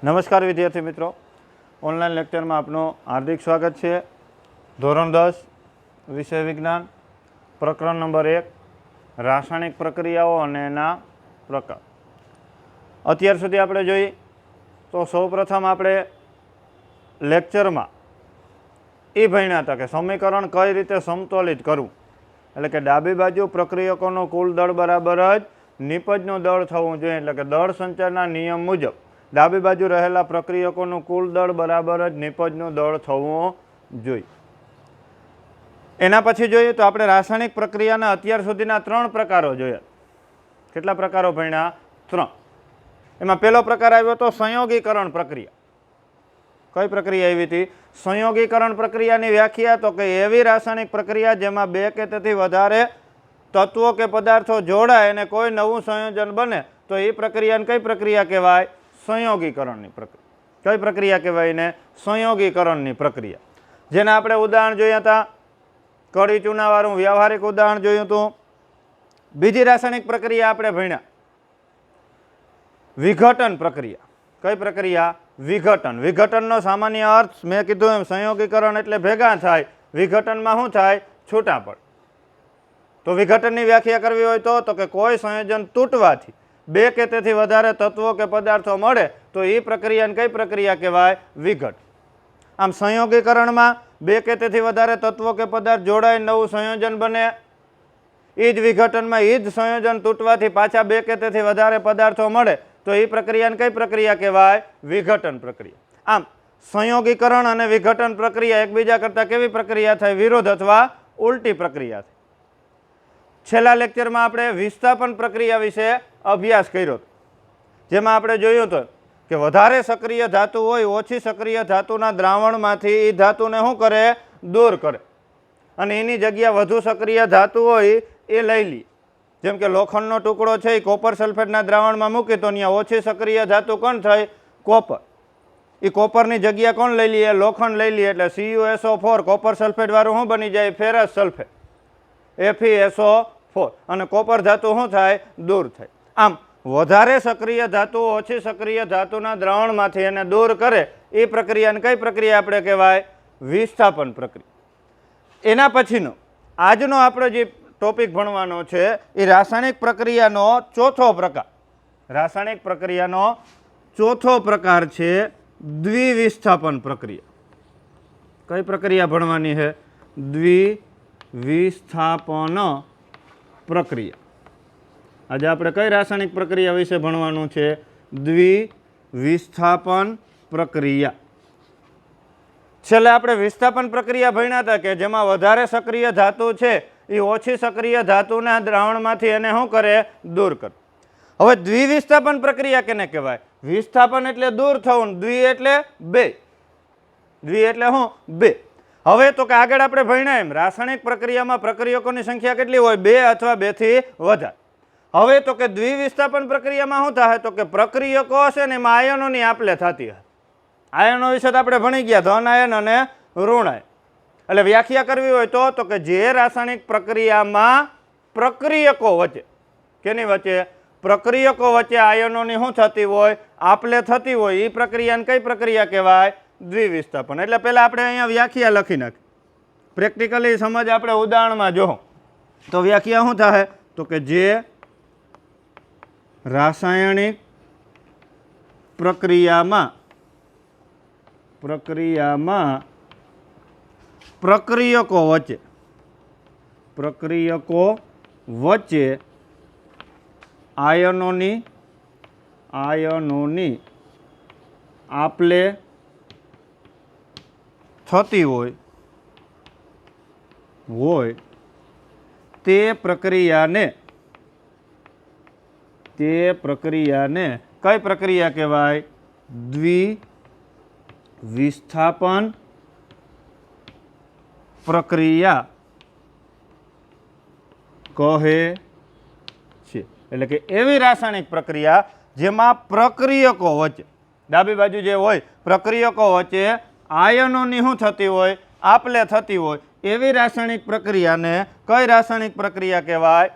નમસ્કાર વિદ્યાર્થી મિત્રો, ઓનલાઈન લેક્ચરમાં આપનું હાર્દિક સ્વાગત છે. ધોરણ 10 વિષય વિજ્ઞાન, પ્રકરણ નંબર 1 રાસાયણિક પ્રક્રિયાઓ અને એના પ્રકાર. અત્યાર સુધી આપણે જોઈએ તો સૌપ્રથમ આપણે લેક્ચરમાં એ ભણ્યા હતા કે સમીકરણ કઈ રીતે સમતોલિત કરવું, એટલે કે ડાબી બાજુ પ્રક્રિયકોનું કુલ દળ બરાબર જ નિપજનું દળ થવું જોઈએ, એટલે કે દળ સંચારના નિયમ મુજબ ડાબી બાજુ રહેલા પ્રક્રિયકોનું કુલ દળ બરાબર જ નિપજનું દળ થવું જોઈએ. એના પછી જોઈએ તો આપણે રાસાયણિક પ્રક્રિયાના અત્યાર સુધીના 3 પ્રકારો જોયા. કેટલા પ્રકારો ભણ્યા? 3. એમાં પહેલો પ્રકાર આવ્યો તો સંયોગીકરણ પ્રક્રિયા. કઈ પ્રક્રિયા આવી હતી? સંયોગીકરણ પ્રક્રિયાની વ્યાખ્યા તો કે એવી રાસાયણિક પ્રક્રિયા જેમાં 2 કે તેથી વધારે તત્વો કે પદાર્થો જોડાય અને કોઈ નવું સંયોજન બને તો એ પ્રક્રિયાને કઈ પ્રક્રિયા કહેવાય? સંયોગીકરણની પ્રક્રિયા. કઈ પ્રક્રિયા કહેવાય એને? સંયોગીકરણની પ્રક્રિયા. જેના આપણે ઉદાહરણ જોયા હતા, કડી ચૂનાવાળું વ્યવહારિક ઉદાહરણ જોયું હતું. બીજી રાસાયણિક પ્રક્રિયા આપણે ભણ્યા વિઘટન પ્રક્રિયા. કઈ પ્રક્રિયા? વિઘટન. વિઘટનનો સામાન્ય અર્થ મેં કીધું એમ સંયોગીકરણ એટલે ભેગા થાય, વિઘટનમાં શું થાય? છૂટા પડે. તો વિઘટનની વ્યાખ્યા કરવી હોય તો કે કોઈ સંયોજન તૂટવાથી 2 કે તેથી વધારે તત્વો કે પદાર્થો મળે તો એ પ્રક્રિયાને કઈ પ્રક્રિયા કહેવાય? વિઘટન. આમ સંયોગીકરણમાં 2 કે તેથી વધારે તત્વો કે પદાર્થ જોડાય નવું સંયોજન બને, એ જ વિઘટનમાં એ જ સંયોજન તૂટવાથી પાછા 2 કે તેથી વધારે પદાર્થો મળે તો એ પ્રક્રિયાને કઈ પ્રક્રિયા કહેવાય? વિઘટન પ્રક્રિયા. આમ સંયોગીકરણ અને વિઘટન પ્રક્રિયા એકબીજા કરતા કેવી પ્રક્રિયા થાય? વિરોધ અથવા ઉલટી પ્રક્રિયા થાય. છેલ્લા લેક્ચરમાં આપણે વિસ્થાપન પ્રક્રિયા વિશે અભ્યાસ કર્યો, જેમાં આપણે જોયું હતું કે વધારે સક્રિય ધાતુ હોય ઓછી સક્રિય ધાતુના દ્રાવણમાંથી એ ધાતુને શું કરે? દૂર કરે, અને એની જગ્યા વધુ સક્રિય ધાતુ હોય એ લઈ લે. જેમ કે લોખંડનો ટુકડો છે એ કોપર સલ્ફેટના દ્રાવણમાં મૂકી તો ત્યાં ઓછી સક્રિય ધાતુ કોણ થઈ? કોપર. એ કોપરની જગ્યા કોણ લઈ લે? લોખંડ લઈ લે, એટલે CuSO4 કોપર સલ્ફેટ વાળું શું બની જાય? ફેરસ સલ્ફેટ, FeSO4, અને કોપર ધાતુ શું થાય? દૂર થાય. આમ વધારે સક્રિય ધાતુ ઓછી સક્રિય ધાતુના દ્રાવણમાંથી એને દૂર કરે એ પ્રક્રિયાને કઈ પ્રક્રિયા આપણે કહેવાય? વિસ્થાપન પ્રક્રિયા. એના પછીનો આજનો આપણો જે ટોપિક ભણવાનો છે એ રાસાયણિક પ્રક્રિયાનો ચોથો પ્રકાર. રાસાયણિક પ્રક્રિયાનો ચોથો પ્રકાર છે દ્વિવિસ્થાપન પ્રક્રિયા. કઈ પ્રક્રિયા ભણવાની છે? દ્વિવિસ્થાપન પ્રક્રિયા. આજે આપણે કઈ રાસાયણિક પ્રક્રિયા વિશે ભણવાનું છે? દ્વિવિસ્થાપન પ્રક્રિયા. છેલ્લે આપણે વિસ્થાપન પ્રક્રિયા ભણ્યા હતા કે જેમાં વધારે સક્રિય ધાતુ છે એ ઓછી સક્રિય ધાતુના દ્રાવણમાંથી એને શું કરે? દૂર કરે. હવે દ્વિવિસ્થાપન પ્રક્રિયા કેને કહેવાય? વિસ્થાપન એટલે દૂર થવું, દ્વિ એટલે 2. દ્વિ એટલે શું? 2. હવે તો કે આગળ આપણે ભણ્યા એમ રાસાયણિક પ્રક્રિયામાં પ્રક્રિયકોની સંખ્યા કેટલી હોય? 2 અથવા 2 થી વધારે. હવે તો કે દ્વિવિસ્થાપન પ્રક્રિયામાં શું થાય? તો કે પ્રક્રિયકો હશે ને એમાં આયનોની આપલે થતી હશે. આયનો વિશે આપણે ભણી ગયા, ધન આયન અને ઋણ આયન. એટલે વ્યાખ્યા કરવી હોય તો કે જે રાસાયણિક પ્રક્રિયામાં પ્રક્રિયકો વચ્ચે, કેની વચ્ચે? પ્રક્રિયકો વચ્ચે આયનોની શું થતી હોય? આપલે થતી હોય એ પ્રક્રિયાને કઈ પ્રક્રિયા કહેવાય? દ્વિવિસ્થાપન. એટલે પહેલા આપણે અહીંયા વ્યાખ્યા લખી નાખી, પ્રેક્ટિકલી સમજ આપણે ઉદાહરણમાં જો તો વ્યાખ્યા શું થાય? તો કે જે રાસાયણિક પ્રક્રિયામાં પ્રક્રિયકો વચ્ચે આયનોની આપલે થતી હોય તે પ્રક્રિયાને કઈ પ્રક્રિયા કહેવાય? દ્વિવિસ્થાપન પ્રક્રિયા કહે છે. એટલે કે એવી રાસાયણિક પ્રક્રિયા જેમાં પ્રક્રિયકો વચ્ચે, ડાબી બાજુ જે હોય પ્રક્રિયકો વચ્ચે આયનોની શું થતી હોય? આપલે થતી હોય એવી રાસાયણિક પ્રક્રિયાને કઈ રાસાયણિક પ્રક્રિયા કહેવાય?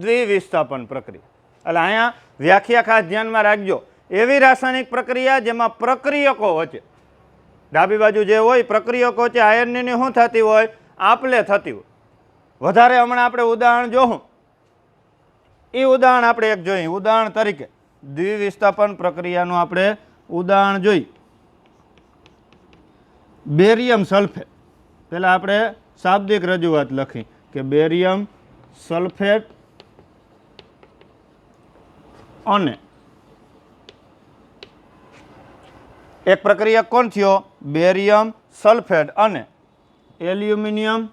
દ્વિવિસ્થાપન પ્રક્રિયા. એટલે અહીંયા વ્યાખ્યા ખાસ ધ્યાનમાં રાખજો એવી રાસાયણિક પ્રક્રિયા જેમાં પ્રક્રિયકો વચ્ચે, ડાબી બાજુ જે હોય પ્રક્રિયકો વચ્ચે આયનની શું થતી હોય, આપલે થતી હોય. વધારે હમણાં આપણે ઉદાહરણ જોવું, એ ઉદાહરણ આપણે એક જોઈએ. ઉદાહરણ તરીકે દ્વિવિસ્થાપન પ્રક્રિયાનું આપણે ઉદાહરણ જોઈ. Barium sulphate. પહેલા આપણે શાબ્દિક રજૂઆત લખી કે બેરિયમ સલ્ફેટ અને એક પ્રક્રિયા કોણ થયો, બેરિયમ સલ્ફેટ અને એલ્યુમિનિયમ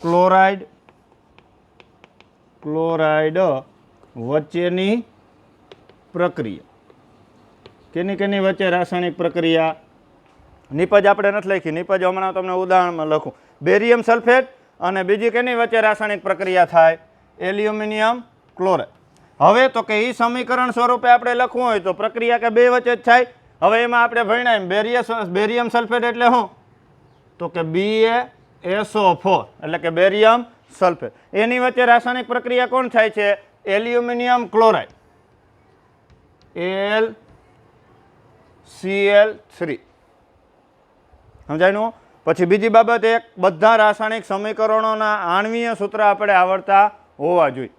ક્લોરાઇડ વચ્ચેની પ્રક્રિયા. કેની વચ્ચે રાસાયણિક પ્રક્રિયા? નિપજ આપણે નથી લખી, નિપજ હમણાં તમને ઉદાહરણમાં લખું. બેરિયમ સલ્ફેટ અને બીજી કેની વચ્ચે રાસાયણિક પ્રક્રિયા થાય, એલ્યુમિનિયમ ક્લોરાઇડ. હવે તો કે એ સમીકરણ સ્વરૂપે આપણે લખવું હોય તો પ્રક્રિયા કે બે વચ્ચે જ થાય. હવે એમાં આપણે ભણ્યા બેરિયમ સલ્ફેટ એટલે શું, તો કે BaSO4 એટલે કે બેરિયમ સલ્ફેટ. એની વચ્ચે રાસાયણિક પ્રક્રિયા કોણ થાય છે, એલ્યુમિનિયમ ક્લોરાઇડ AlCl3. સમજાયું? પછી બીજી બાબત એક, બધા રાસાયણિક સમીકરણોના આણ્વીય સૂત્ર આપણે આવડતા હોવા જોઈએ.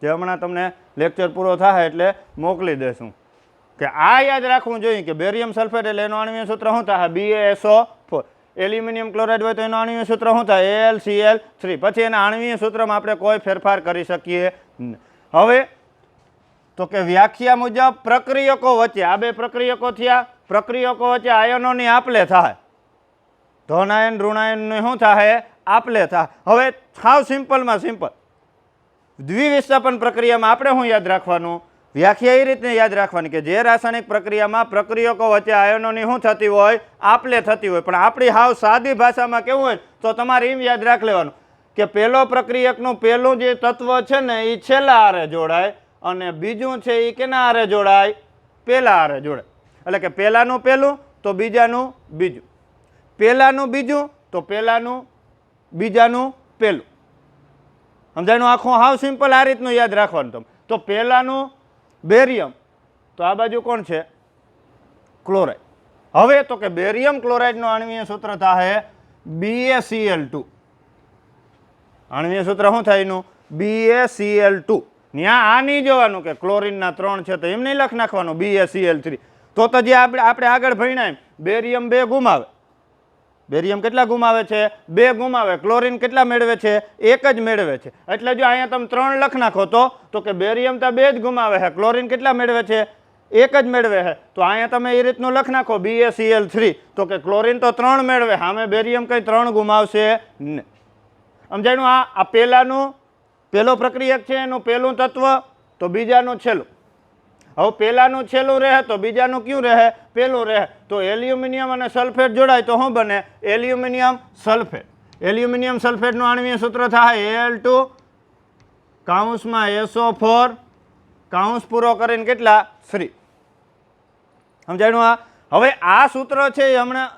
જે હમણાં તમને લેક્ચર પૂરો થાય એટલે મોકલી દેશું કે આ યાદ રાખવું જોઈએ કે બેરિયમ સલ્ફેટ એટલે એનું આણ્વીય સૂત્ર શું થાય, BaSO4. એલ્યુમિનિયમ ક્લોરાઇડ હોય તો એનું આણ્વીય સૂત્ર શું થાય, AlCl3. પછી એના આણ્વીય સૂત્રમાં આપણે કોઈ ફેરફાર કરી શકીએ નહીં. હવે તો કે વ્યાખ્યા મુજબ પ્રક્રિયકો વચ્ચે, આ બે પ્રક્રિયકો થયા, પ્રક્રિયકો વચ્ચે આયનોની આપલે થાય, ધન આયન ઋણ આયનની શું થાય, આપલે થાય. હવે સાવ સિમ્પલમાં સિમ્પલ દ્વિવિસ્થાપન પ્રક્રિયામાં આપણે શું યાદ રાખવાનું, વ્યાખ્યા એ રીતને યાદ રાખવાની કે જે રાસાયણિક પ્રક્રિયામાં પ્રક્રિયકો વચ્ચે આયનોની શું થતી હોય, આપલે થતી હોય. પણ આપણી હાવ સાદી ભાષામાં કેવું હોય તો તમારે એમ યાદ રાખ લેવાનું કે પહેલો પ્રક્રિયકનું પહેલું જે તત્વ છે ને એ છેલ્લા આરે જોડાય અને બીજું છે એ કેના આરે જોડાય, પહેલા આરે જોડાય. એટલે કે પહેલાનું પહેલું તો બીજાનું બીજું, પહેલાનું બીજું તો પહેલાનું બીજાનું પહેલું. સમજાયું? આખું હાવ સિમ્પલ આ રીતનું યાદ રાખવાનું તમે. તો પહેલાનું બેરિયમ તો આ બાજુ કોણ છે, ક્લોરાઇડ. હવે તો કે બેરિયમ ક્લોરાઇડનું આણ્વીય સૂત્ર થાય BaCl2. આણ્વીય સૂત્ર શું થાય એનું, BaCl2. ત્યાં આ નહીં જોવાનું કે ક્લોરીનના 3 છે તો એમ નહીં લખ નાખવાનું BaCl3. તો જે આપણે આગળ ભણ્યા બેરિયમ 2 ગુમાવે. બેરિયમ કેટલા ગુમાવે છે, 2 ગુમાવે. ક્લોરીન કેટલા મેળવે છે, 1 જ મેળવે છે. એટલે જો અહીંયા તમે 3 લખ નાખો તો કે બેરિયમ તો 2 જ ગુમાવે છે, ક્લોરીન કેટલા મેળવે છે, 1 જ મેળવે છે. તો અહીંયા તમે એ રીતનું લખ નાખો BaCl3 તો કે ક્લોરીન તો 3 મેળવે, સામે બેરિયમ કઈ 3 ગુમાવશે નહીં. સમજાયું? આ પહેલાનું પહેલો પ્રક્રિયક છે એનું પહેલું તત્વ તો બીજાનું છેલ્લું. હવે પહેલાનું છેલ્લું રહે તો બીજાનું કયું રહે, પહેલું રહે. તો એલ્યુમિનિયમ અને સલ્ફેટ જોડાય તો શું બને, એલ્યુમિનિયમ સલ્ફેટ. એલ્યુમિનિયમ સલ્ફેટનું આણ્વીય સૂત્ર થાય Al2 કૌંસમાં SO4 કૌંસ પૂરો કરીને કેટલા, 3. સમજાયું? હવે આ સૂત્ર છે એ હમણાં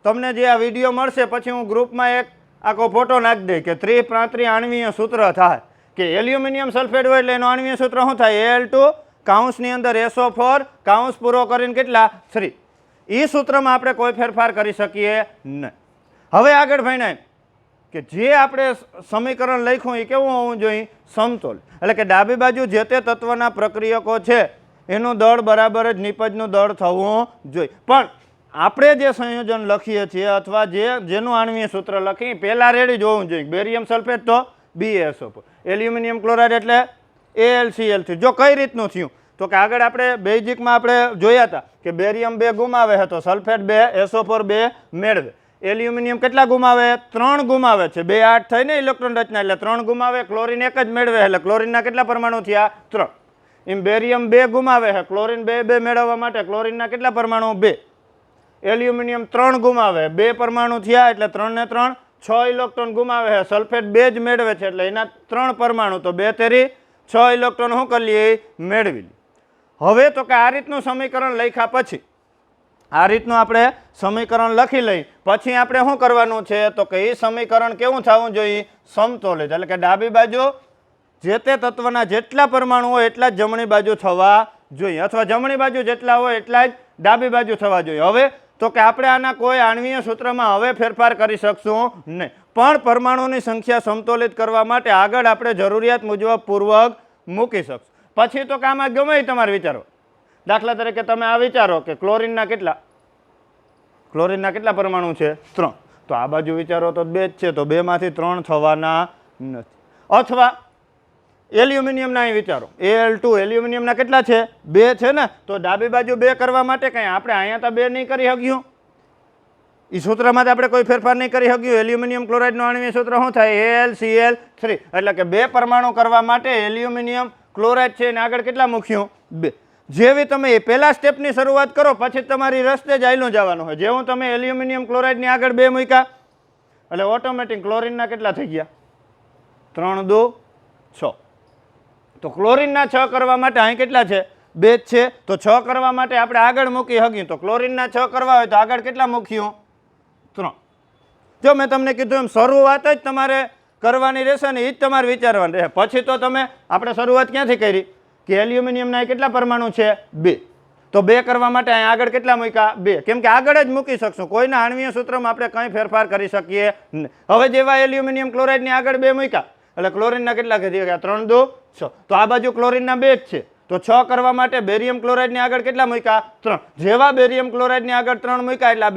તમને જે આ વિડીયો મળશે પછી હું ગ્રુપમાં એક આખો ફોટો નાખી દઈ કે 35 આણ્વીય સૂત્ર થાય કે એલ્યુમિનિયમ સલ્ફેટ હોય એટલે એનું આણ્વીય સૂત્ર શું થાય, Al2 કૌંસની અંદર SO4 કૌંસ પૂરો કરીને કેટલા, 3. એ સૂત્રમાં આપણે કોઈ ફેરફાર કરી શકીએ નહીં. હવે આગળ ભણ્યા કે જે આપણે સમીકરણ લખ્યું એ કેવું હોવું જોઈએ, સમતોલ. એટલે કે ડાબી બાજુ જે તે તત્વના પ્રક્રિયકો છે એનું દળ બરાબર જ નિપજનું દળ થવું જોઈએ. પણ આપણે જે સંયોજન લખીએ છીએ અથવા જેનું આણ્વીય સૂત્ર લખી પહેલા રેડી જ હોવું જોઈએ. બેરિયમ સલ્ફેટ તો BaSO4, એલ્યુમિનિયમ ક્લોરાઇડ એટલે AlCl3. જો કઈ રીતનું થયું તો કે આગળ આપણે બેઝિકમાં આપણે જોયા હતા કે બેરિયમ 2 ગુમાવે છે તો સલ્ફેટ 2 SO4 2 મેળવે. એલ્યુમિનિયમ કેટલા ગુમાવે, 3 ગુમાવે છે. 2 8 થઈને ઇલેક્ટ્રોન રચના એટલે 3 ગુમાવે. ક્લોરીન 1 જ મેળવે એટલે ક્લોરીનના કેટલા પરમાણુ થયા, 3. એમ બેરિયમ 2 ગુમાવે છે, ક્લોરીન 2 મેળવવા માટે ક્લોરીનના કેટલા પરમાણુ, 2. એલ્યુમિનિયમ 3 ગુમાવે, 2 પરમાણુ થયા એટલે 3 ને 3 6 ઇલેક્ટ્રોન ગુમાવે છે. સલ્ફેટ 2 જ મેળવે છે એટલે એના 3 પરમાણુ તો 2 તેરી 6 ઇલેક્ટ્રોન શું કરી લઈએ, મેળવી લઈએ. હવે તો કે આ રીતનું સમીકરણ લખ્યા પછી આ રીતનું આપણે સમીકરણ લખી લઈ પછી આપણે શું કરવાનું છે તો કે એ સમીકરણ કેવું થવું જોઈએ, સમતોલિત. એટલે કે ડાબી બાજુ જે તે તત્વના જેટલા પરમાણુ હોય એટલા જ જમણી બાજુ થવા જોઈએ, અથવા જમણી બાજુ જેટલા હોય એટલા જ ડાબી બાજુ થવા જોઈએ. હવે તો કે આપણે આના કોઈ આણ્વીય સૂત્રમાં હવે ફેરફાર કરી શકશું નહીં, પણ પરમાણુની સંખ્યા સમતોલિત કરવા માટે આગળ આપણે જરૂરિયાત મુજબ પૂર્વક મૂકી શકશું. પછી તો કામ ગમે તમારે વિચારો. દાખલા તરીકે તમે આ વિચારો કે ક્લોરીનના કેટલા પરમાણુ છે? 3. તો આ બાજુ વિચારો તો 2 જ છે, તો 2 માંથી 3 થવાના નથી. અથવા એલ્યુમિનિયમના અહીં વિચારો, Al2 એલ્યુમિનિયમના કેટલા છે? 2 છે ને, તો ડાબી બાજુ 2 કરવા માટે કંઈ આપણે અહીંયા તો 2 નહીં કરી શક્યું, એ સૂત્રમાં આપણે કોઈ ફેરફાર નહીં કરી શક્યું. એલ્યુમિનિયમ ક્લોરાઇડનું આણ્વીય સૂત્ર શું થાય? AlCl3. એટલે કે 2 પરમાણુ કરવા માટે એલ્યુમિનિયમ ક્લોરાઇડ છે એને આગળ કેટલા મૂક્યું? 2. જેવી તમે પહેલા સ્ટેપની શરૂઆત કરો પછી તમારી રસ્તે જ આયલું જવાનું હોય. જેવું તમે એલ્યુમિનિયમ ક્લોરાઇડની આગળ 2 મૂક્યા એટલે ઓટોમેટિક ક્લોરીનના કેટલા થઈ ગયા? 3 2 6. તો ક્લોરીનના 6 કરવા માટે અહીં કેટલા છે? 2 જ છે, તો 6 કરવા માટે આપણે આગળ મૂકી શક્યું. તો ક્લોરીનના 6 કરવા હોય તો આગળ કેટલા મૂક્યું? 3. જો મેં તમને કીધું એમ શરૂઆત જ તમારે કરવાની રહેશે ને, એ જ તમારે વિચારવાનું રહે. પછી તો તમે આપણે શરૂઆત ક્યાંથી કરી કે એલ્યુમિનિયમના કેટલા પરમાણુ છે? 2. તો 2 કરવા માટે અહીં આગળ કેટલા મૂક્યા? 2. કેમ કે આગળ જ મૂકી શકશું, કોઈના આણ્વીય સૂત્રમાં આપણે કંઈ ફેરફાર કરી શકીએ નહીં. હવે જેવા એલ્યુમિનિયમ ક્લોરાઇડની આગળ 2 મૂક્યા એટલે ક્લોરીનના કેટલા થઈ ગયા? 3 2 6. તો આ બાજુ ક્લોરીનના 2 જ છે, તો 6 કરવા માટે બેરિયમ ક્લોરાઇડની આગળ કેટલા મૂક્યા? 3. જેવા બેરિયમ ક્લોરાઇડની આગળ 3 મૂક્યા એટલે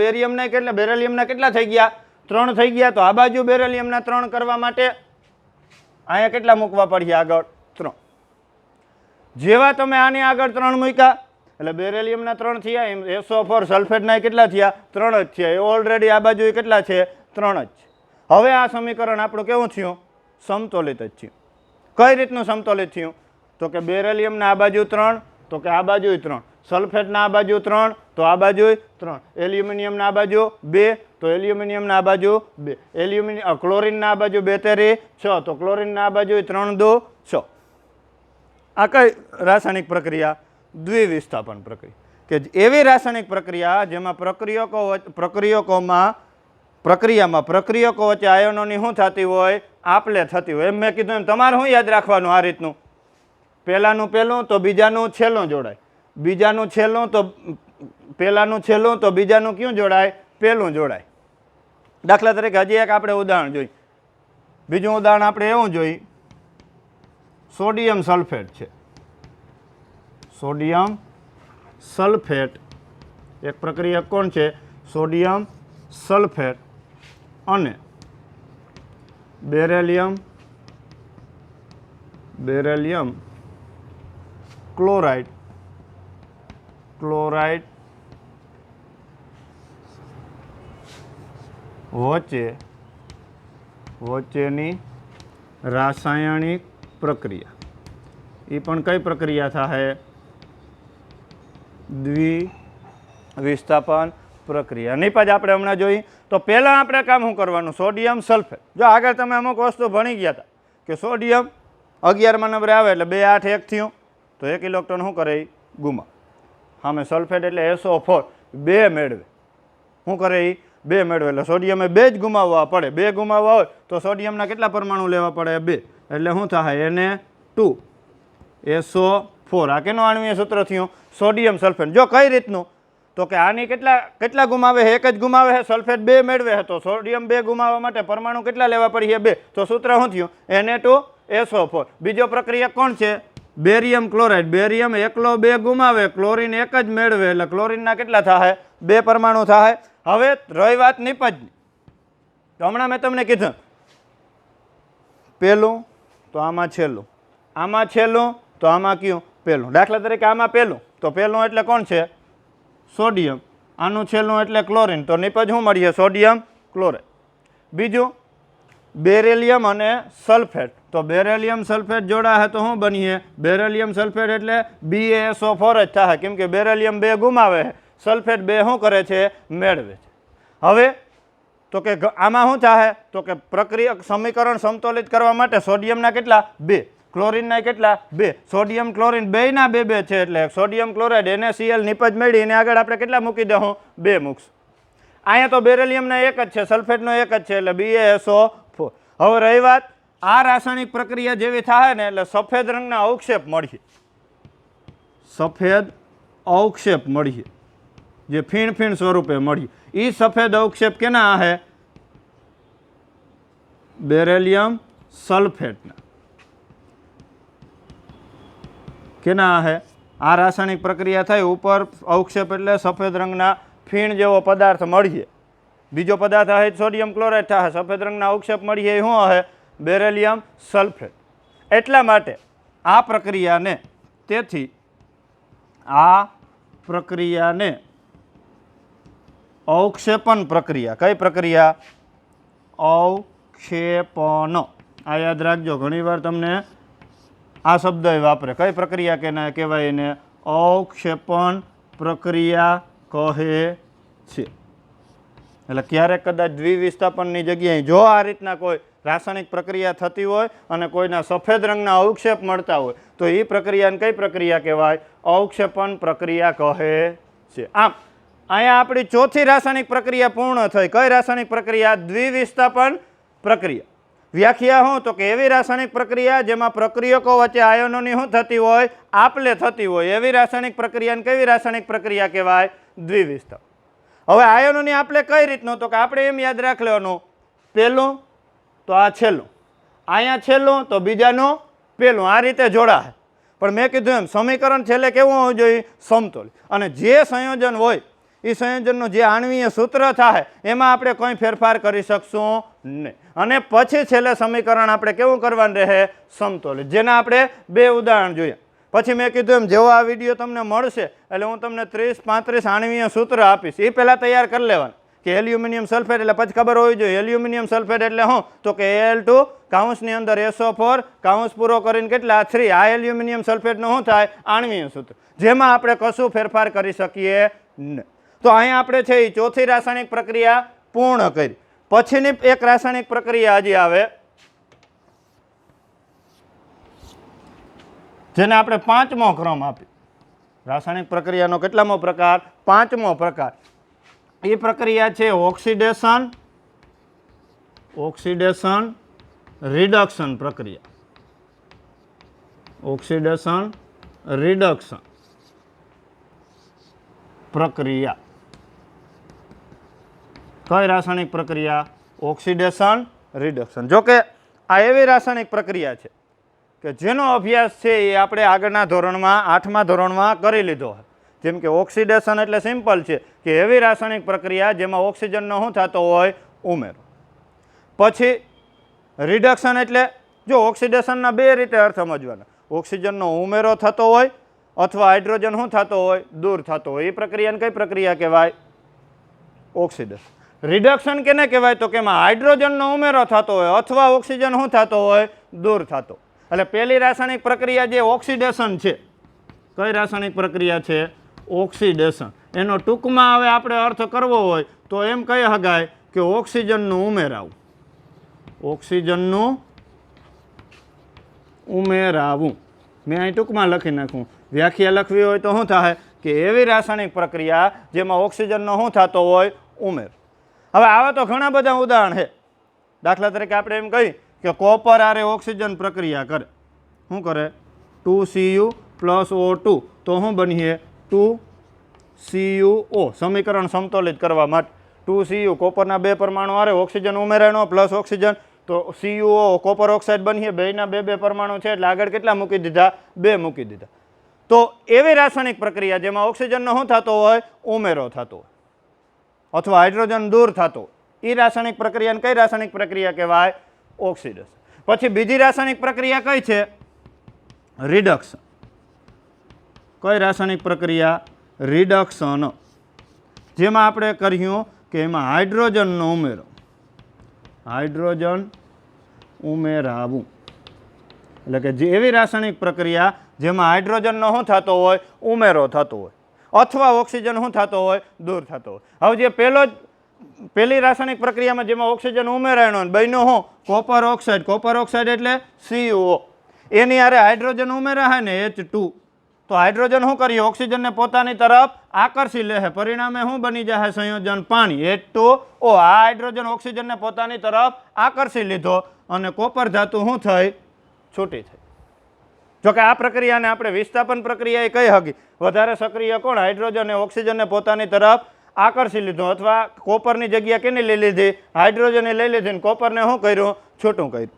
બેરિયમના કેટલા થઈ ગયા? 3 થઈ ગયા. તો આ બાજુ બેરિયમના 3 કરવા માટે અહીંયા કેટલા મૂકવા પડ્યા? આગળ 3. જેવા તમે આની આગળ 3 મૂક્યા એટલે બેરિયમના 3 થયા, એમ SO4 સલ્ફેટના કેટલા થયા? 3 જ થયા. એ ઓલરેડી આ બાજુ કેટલા છે? 3 જ. હવે આ સમીકરણ આપણું કેવું થયું? સમતોલિત જ થયું. કઈ રીતનું સમતોલિત થયું? તો કે બેરિયમના આ બાજુ 3, તો કે આ બાજુ 3, સલ્ફેટના આ બાજુ 3, તો આ બાજુ 3, એલ્યુમિનિયમના આ બાજુ 2, તો એલ્યુમિનિયમના આ બાજુ 2, ક્લોરીનના આ બાજુ 2 તેરી 6, તો ક્લોરીનના આ બાજુ 3 2 6. આ કઈ રાસાયણિક પ્રક્રિયા? દ્વિવિસ્થાપન પ્રક્રિયા. કે એવી રાસાયણિક પ્રક્રિયા જેમાં પ્રક્રિયકો વચ્ચે આયનોની શું થતી હોય? આપલે થતી હોય. એમ મેં કીધું એમ તમારે શું યાદ રાખવાનું આ રીતનું? પહેલાનું પહેલું તો બીજાનું છેલ્લું જોડાય, બીજાનું છેલ્લું તો પહેલાનું છેલ્લું તો બીજાનું કયું જોડાય? પહેલું જોડાય. દાખલા તરીકે હજી એક આપણે ઉદાહરણ જોઈ. બીજું ઉદાહરણ આપણે એવું જોઈ, સોડિયમ સલ્ફેટ છે. સોડિયમ સલ્ફેટ એક પ્રક્રિયક કોણ છે? સોડિયમ સલ્ફેટ અને બેરિયમ ક્લોરાઇડ વચ્ચેની રાસાયણિક પ્રક્રિયા. એ પણ કઈ પ્રક્રિયા થાય? દ્વિવિસ્થાપન પ્રક્રિયા. નિપાજ આપણે હમણાં જોઈ. તો પહેલાં આપણે કામ શું કરવાનું? Sodium sulphate. જો આગળ તમે અમુક વસ્તુ ભણી ગયા હતા કે સોડિયમ 11મા નંબરે આવે એટલે 2 8 1 થયું, તો 1 ઇલેક્ટ્રોન શું કરે? ગુમાવ. સામે સલ્ફેટ એટલે SO4 2 મેળવે. શું કરે? 2 મેળવે. એટલે સોડિયમે 2 જ ગુમાવવા પડે. 2 ગુમાવવા હોય તો સોડિયમના કેટલા પરમાણુ લેવા પડે? 2. એટલે શું થાય? Na2 SO4. આ કેનું આણ્વીય સૂત્ર થયું? Sodium sulphate. જો કઈ રીતનું? તો કે આની કેટલા ગુમાવે? 1 જ ગુમાવે છે. સલ્ફેટ 2 મેળવે છે, તો સોડિયમ 2 ગુમાવવા માટે પરમાણુ કેટલા લેવા પડી? 2. તો સૂત્ર શું થયું? Na2 SO4. બીજો પ્રક્રિયા કોણ છે? Barium chloride. બેરિયમ એકલો 2 ગુમાવે, ક્લોરીન 1 જ મેળવે, એટલે ક્લોરીનના કેટલા થાય? 2 પરમાણુ થાય. હવે રહી વાત નિપજની. તો હમણાં મેં તમને કીધું પહેલું તો આમાં છેલ્લું, આમાં છેલ્લું તો આમાં કયું? પહેલું. દાખલા તરીકે આમાં પહેલું, તો પહેલું એટલે કોણ છે? સોડિયમ. આનું છેલ્લું એટલે ક્લોરીન, તો નિપજ શું મળીએ? Sodium chloride. બીજું બેરિયમ અને સલ્ફેટ, તો બેરિયમ સલ્ફેટ જોડાશે તો શું બનીએ? બેરિયમ સલ્ફેટ એટલે BaSO4 જ થાય, કેમ કે બેરિયમ 2 ગુમાવે છે, સલ્ફેટ 2 શું કરે છે? મેળવે છે. હવે તો કે આમાં શું થાય? તો કે પ્રક્રિયા સમીકરણ સમતોલિત કરવા માટે સોડિયમના કેટલા? 2, ક્લોરીનના કેટલા? 2. સોડિયમ ક્લોરીન બેયના 2 2 છે, એટલે સોડિયમ ક્લોરાઇડ NaCl નિપજ મેળવી અને આગળ આપણે કેટલા મૂકી દઉં? 2 મૂકશું. અહીંયા તો બેરિયમના 1 જ છે, સલ્ફેટનો 1 જ છે, એટલે BaSO4. હવે રહી વાત આ રાસાયણિક પ્રક્રિયા જેવી થાય ને એટલે સફેદ રંગના અવક્ષેપ મળશે, સફેદ અવક્ષેપ મળશે, જે ફીણ ફીણ સ્વરૂપે મળશે. એ સફેદ અવક્ષેપ કેના હે? બેરેલિયમ સલ્ફેટના. કેના હે? આ રાસાયણિક પ્રક્રિયા થાય ઉપર અવક્ષેપ એટલે સફેદ રંગના ફીણ જેવો પદાર્થ મળીએ. બીજો પદાર્થ હે સોડિયમ ક્લોરાઇડ થાય, સફેદ રંગના અવક્ષેપ મળીએ એ શું હે? Beryllium sulphate. એટલા માટે આ પ્રક્રિયાને, તેથી આ પ્રક્રિયાને અવક્ષેપન પ્રક્રિયા, કઈ પ્રક્રિયા? અવક્ષેપન. આ યાદ રાખજો, ઘણીવાર તમને આ શબ્દ વાપરે. કઈ પ્રક્રિયા કેના કહેવાય? એને અવક્ષેપન પ્રક્રિયા કહે છે. એટલે ક્યારેક કદાચ દ્વિવિસ્થાપનની જગ્યાએ જો આ રીતના કોઈ રાસાયણિક પ્રક્રિયા થતી હોય અને કોઈના સફેદ રંગના અવક્ષેપ મળતા હોય તો એ પ્રક્રિયાને કઈ પ્રક્રિયા કહેવાય? અવક્ષેપન પ્રક્રિયા કહે છે. આમ અહીંયા આપણી ચોથી રાસાયણિક પ્રક્રિયા પૂર્ણ થઈ. કઈ રાસાયણિક પ્રક્રિયા? દ્વિવિસ્થાપન પ્રક્રિયા. વ્યાખ્યા શું? તો કે એવી રાસાયણિક પ્રક્રિયા જેમાં પ્રક્રિયકો વચ્ચે આયનોની શું થતી હોય? આપલે થતી હોય. એવી રાસાયણિક પ્રક્રિયાને કેવી રાસાયણિક પ્રક્રિયા કહેવાય? દ્વિવિસ્થાપન. હવે આયનોની આપલે કઈ રીતનું? તો કે આપણે એમ યાદ રાખ લેવાનું, પહેલું તો આ છેલ્લું, અહીંયા છેલ્લું તો બીજાનું પહેલું, આ રીતે જોડાશે. પણ મેં કીધું એમ સમીકરણ છેલ્લે કેવું હોવું જોઈએ? સમતોલ. અને જે સંયોજન હોય એ સંયોજનનું જે આણ્વીય સૂત્ર થાય એમાં આપણે કોઈ ફેરફાર કરી શકશું નહીં. અને પછી છેલ્લે સમીકરણ આપણે કેવું કરવાનું રહે? સમતોલિત. જેના આપણે બે ઉદાહરણ જોયા. પછી મેં કીધું એમ જેવો આ વિડીયો તમને મળશે એટલે હું તમને 30-35 આણ્વીય સૂત્ર આપીશ. એ પહેલાં તૈયાર કરી લેવાનું કે એલ્યુમિનિયમ સલ્ફેટ એટલે પછી ખબર હોવી જોઈએ એલ્યુમિનિયમ સલ્ફેટ એટલે શું? તો કે Al2 કાઉન્સની અંદર SO4 કાઉન્સ પૂરો કરીને કેટલા? 3. આ એલ્યુમિનિયમ સલ્ફેટનું શું થાય? આણ્વીય સૂત્ર, જેમાં આપણે કશું ફેરફાર કરી શકીએ નહીં. તો અહીંયા આપણે છે એ ચોથી રાસાયણિક પ્રક્રિયા પૂર્ણ કરી. પછીની એક રાસાયણિક પ્રક્રિયા હજી આવે જેને આપણે પાંચમો ક્રમ આપી. રાસાયણિક પ્રક્રિયાનો કેટલામો પ્રકાર? પાંચમો પ્રકાર. એ પ્રક્રિયા છે ઓક્સિડેશન રિડક્શન પ્રક્રિયા. ઓક્સિડેશન રિડક્શન પ્રક્રિયા. કઈ રાસાયણિક પ્રક્રિયા? Oxidation reduction. જો કે આ એવી રાસાયણિક પ્રક્રિયા છે કે જેનો અભ્યાસ છે એ આપણે આગળના ધોરણમાં 8મા ધોરણમાં કરી લીધો હોય. જેમ કે ઓક્સિડેશન એટલે સિમ્પલ છે કે એવી રાસાયણિક પ્રક્રિયા જેમાં ઓક્સિજનનો શું થતો હોય? ઉમેરો. પછી રિડક્શન એટલે જો ઓક્સિડેશનના બે રીતે અર્થ સમજવાના. ઓક્સિજનનો ઉમેરો થતો હોય અથવા હાઇડ્રોજન શું થતો હોય? દૂર થતો હોય. એ પ્રક્રિયાને કઈ પ્રક્રિયા કહેવાય? ઓક્સિડેશન. રિડક્શન કેને કહેવાય? તો કે એમાં હાઇડ્રોજનનો ઉમેરો થતો હોય અથવા ઓક્સિજન શું થતો હોય? દૂર થતો. એટલે પહેલી રાસાયણિક પ્રક્રિયા જે ઓક્સિડેશન છે. કઈ રાસાયણિક પ્રક્રિયા છે? ઓક્સિડેશન. એનો ટૂંકમાં હવે આપણે અર્થ કરવો હોય તો એમ કહી શકાય કે ઓક્સિજનનું ઉમેરાવું. ઓક્સિજનનું ઉમેરાવું. મેં અહીં ટૂંકમાં લખી નાખું. વ્યાખ્યા લખવી હોય તો શું થાય? કે એવી રાસાયણિક પ્રક્રિયા જેમાં ઓક્સિજનનો શું થતો હોય? ઉમેર. હવે આવા તો ઘણા બધા ઉદાહરણ છે. દાખલા તરીકે આપણે એમ કહી કે કોપર આરે ઓક્સિજન પ્રક્રિયા કરે. શું કરે? 2Cu + O2 તો શું બનીએ? 2CuO. સમીકરણ સમતોલિત કરવા માટે 2Cu કોપરના બે પરમાણુ આરે ઓક્સિજન ઉમેરાણો પ્લસ ઓક્સિજન તો CuO કોપર ઓક્સાઇડ બનીએ. બેના બે પરમાણુ છે એટલે આગળ કેટલા મૂકી દીધા? 2 મૂકી દીધા. તો એવી રાસાયણિક પ્રક્રિયા જેમાં ઓક્સિજનનો શું થતો હોય? ઉમેરો થતો હોય અથવા હાઇડ્રોજન દૂર થતો હોય. એ રાસાયણિક પ્રક્રિયાને કઈ રાસાયણિક પ્રક્રિયા કહેવાય? ઓક્સિડેશન. પછી બીજી રાસાયણિક પ્રક્રિયા કઈ છે? રિડક્શન. કઈ રાસાયણિક પ્રક્રિયા? રિડક્શન. જેમાં આપણે કર્યું કે એમાં હાઇડ્રોજનનો ઉમેરો. હાઇડ્રોજન ઉમેરાવું. એટલે કે જે એવી રાસાયણિક પ્રક્રિયા જેમાં હાઇડ્રોજનનો શું થતો હોય? ઉમેરો થતો હોય અથવા ઓક્સિજન શું થતો હોય? દૂર થતો હોય. હવે જે પહેલી રાસાયણિક પ્રક્રિયામાં જેમાં ઓક્સિજન ઉમેરાયો બન્યો શું? Copper oxide. કોપર ઓક્સાઇડ એટલે CuO. એની હારે હાઇડ્રોજન ઉમેરાય ને H2. તો હાઇડ્રોજન શું કરીએ? ઓક્સિજનને પોતાની તરફ આકર્ષી લે, પરિણામે શું બની જાય? સંયોજન પાણી H2O. આ હાઇડ્રોજન ઓક્સિજનને પોતાની તરફ આકર્ષી લીધો અને કોપર ધાતુ શું થઈ? છૂટી થઈ. જોકે આ પ્રક્રિયાને આપણે વિસ્થાપન પ્રક્રિયા એ કહી શકી. વધારે સક્રિય કોણ? હાઇડ્રોજન એ ઓક્સિજનને પોતાની તરફ આકર્ષી લીધો, અથવા કોપરની જગ્યા કેની લઈ લીધી? હાઇડ્રોજને લઈ લીધી અને કોપરને શું કર્યું? છૂટું કર્યું.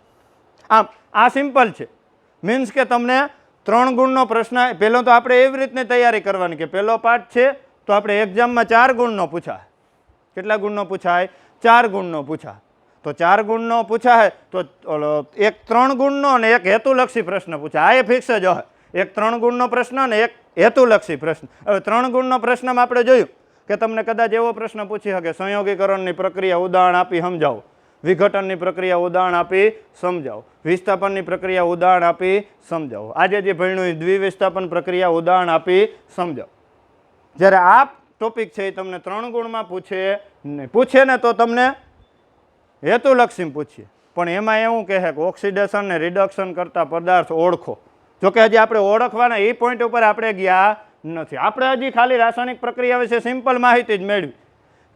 આમ આ સિમ્પલ છે. મીન્સ કે તમને 3 ગુણનો પ્રશ્ન, પહેલો તો આપણે એવી રીતની તૈયારી કરવાની કે પહેલો પાઠ છે તો આપણે એક્ઝામમાં 4 ગુણનો પૂછાય. કેટલા ગુણનો પૂછાય? 4 ગુણનો પૂછાય. તો 4 ગુણનો પૂછાય તો એક 3 ગુણનો અને એક હેતુલક્ષી પ્રશ્ન પૂછાય. આ એ ફિક્સ જ હોય. એક 3 ગુણનો પ્રશ્ન અને એક હેતુલક્ષી પ્રશ્ન. હવે 3 ગુણનો પ્રશ્નમાં આપણે જોયું કે તમને કદાચ એવો પ્રશ્ન પૂછી શકે, સંયોગીકરણની પ્રક્રિયા ઉદાહરણ આપી સમજાવો, વિઘટનની પ્રક્રિયા ઉદાહરણ આપી સમજાવો, વિસ્થાપનની પ્રક્રિયા ઉદાહરણ આપી સમજાવો. આજે જે ભણ્યું દ્વિવિસ્થાપન પ્રક્રિયા ઉદાહરણ આપી સમજાવો. જ્યારે આ ટોપિક છે એ તમને 3 ગુણમાં પૂછે નહીં. પૂછે ને તો તમને હેતુલક્ષી પૂછીએ, પણ એમાં એવું કહે કે ઓક્સિડેશન ને રિડક્શન કરતા પદાર્થ ઓળખો. જોકે હજી આપણે ઓળખવાના એ પોઈન્ટ ઉપર આપણે ગયા નથી. આપણે હજી ખાલી રાસાયણિક પ્રક્રિયા વિશે સિમ્પલ માહિતી જ મેળવી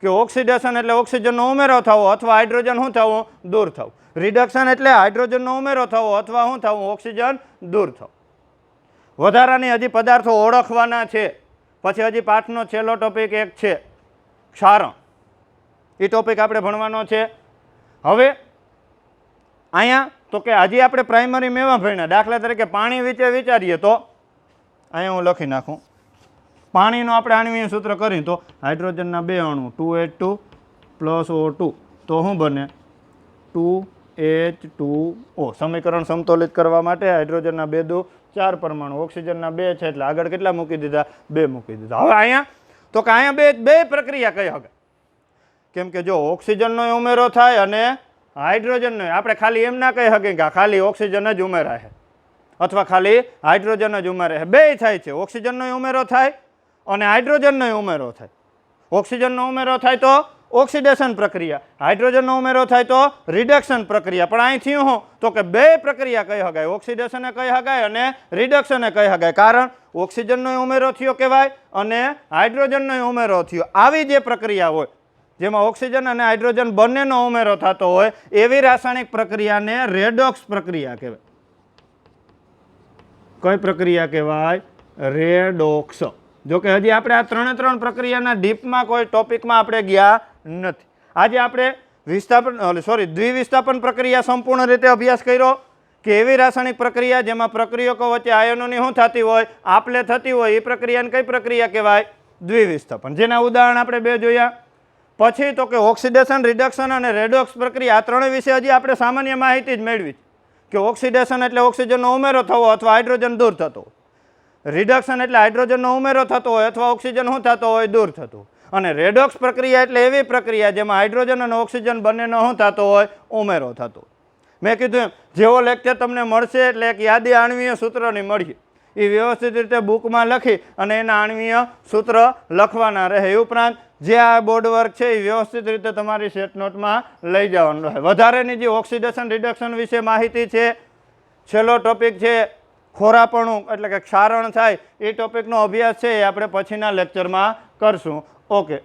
કે ઓક્સિડેશન એટલે ઓક્સિજનનો ઉમેરો થવો અથવા હાઇડ્રોજન શું થવું? દૂર થવું. રિડક્શન એટલે હાઇડ્રોજનનો ઉમેરો થવો અથવા શું થવું? ઓક્સિજન દૂર થવું. વધારાની હજી પદાર્થો ઓળખવાના છે. પછી હજી પાઠનો છેલ્લો ટોપિક એક છે ક્ષારણ. એ ટોપિક આપણે ભણવાનો છે. હવે અહીંયા તો કે હજી આપણે પ્રાઇમરી મેવા ભણ્યા. દાખલા તરીકે પાણી વિશે વિચારીએ તો અહીંયા હું લખી નાખું. પાણીનો આપણે આણ્વીય સૂત્ર કરીએ તો હાઇડ્રોજનના 2 અણુ 2H2 પ્લસ O2 તો શું બને? 2H2O. સમીકરણ સમતોલિત કરવા માટે હાઇડ્રોજનના 2 દુ 4 પરમાણુ, ઓક્સિજનના 2 છે એટલે આગળ કેટલા મૂકી દીધા? 2 મૂકી દીધા. હવે અહીંયા તો કે અહીંયા બે પ્રક્રિયા કઈ શકે? કેમ કે જો ઓક્સિજનનો ઉમેરો થાય અને હાઇડ્રોજનનો, આપણે ખાલી એમ ના કહી શકીએ કે ખાલી ઓક્સિજન જ ઉમેરાય છે અથવા ખાલી હાઇડ્રોજન જ ઉમેરે છે. બે થાય છે. ઓક્સિજનનો ઉમેરો થાય અને હાઇડ્રોજનનો ઉમેરો થાય. ઓક્સિજનનો ઉમેરો થાય તો ઓક્સિડેશન પ્રક્રિયા, હાઇડ્રોજનનો ઉમેરો થાય તો રિડક્શન પ્રક્રિયા. પણ અહીંથી હું તો કે બે પ્રક્રિયા કહી શકાય. ઓક્સિડેશને કહી શકાય અને રિડક્શને કહી શકાય. કારણ ઓક્સિજનનો ઉમેરો થયો કહેવાય અને હાઇડ્રોજનનો ઉમેરો થયો. આવી જે પ્રક્રિયા હોય જેમાં ઓક્સિજન અને હાઇડ્રોજન બંનેનો ઉમેરો થતો હોય એવી રાસાયણિક પ્રક્રિયાને રેડોક્સ પ્રક્રિયા કહેવાય. કઈ પ્રક્રિયા કહેવાય? રેડોક્સ. જો કે હજી આપણે આ 3 પ્રક્રિયાના ડીપમાં કોઈ ટોપિકમાં આપણે ગયા નથી. આજે આપણે દ્વિવિસ્થાપન પ્રક્રિયા સંપૂર્ણ રીતે અભ્યાસ કર્યો કે એવી રાસાયણિક પ્રક્રિયા જેમાં પ્રક્રિયકો વચ્ચે આયનોની શું થતી હોય? આપલે થતી હોય. એ પ્રક્રિયાને કઈ પ્રક્રિયા કહેવાય? દ્વિવિસ્થાપન. જેના ઉદાહરણ આપણે 2 જોયા. પછી તો કે ઓક્સિડેશન, રિડક્શન અને રેડોક્સ પ્રક્રિયા. આ 3 વિશે હજી આપણે સામાન્ય માહિતી જ મેળવી કે ઓક્સિડેશન એટલે ઓક્સિજનનો ઉમેરો થવો અથવા હાઇડ્રોજન દૂર થતો. રિડક્શન એટલે હાઇડ્રોજનનો ઉમેરો થતો હોય અથવા ઓક્સિજન શું થતો હોય? દૂર થતો. અને રેડોક્સ પ્રક્રિયા એટલે એવી પ્રક્રિયા જેમાં હાઇડ્રોજન અને ઓક્સિજન બંનેનો શું થતો હોય? ઉમેરો થતો. મેં કીધું એમ જેવો લેક્ચર તમને મળશે એટલે એક યાદી આણ્વીય સૂત્રની મળીએ. એ વ્યવસ્થિત રીતે બુકમાં લખી અને એના આણ્વીય સૂત્ર લખવાના રહે. એ ઉપરાંત જે આ બોર્ડ વર્ક છે એ વ્યવસ્થિત રીતે તમારી સેટ નોટમાં લઈ જવાનું રહે. વધારેની જે ઓક્સિડેશન રિડક્શન વિશે માહિતી છે, છેલ્લો ટોપિક છે ખોરાપણું એટલે કે ક્ષારણ થાય, એ ટોપિકનો અભ્યાસ છે એ આપણે પછીના લેક્ચરમાં કરશું. ઓકે.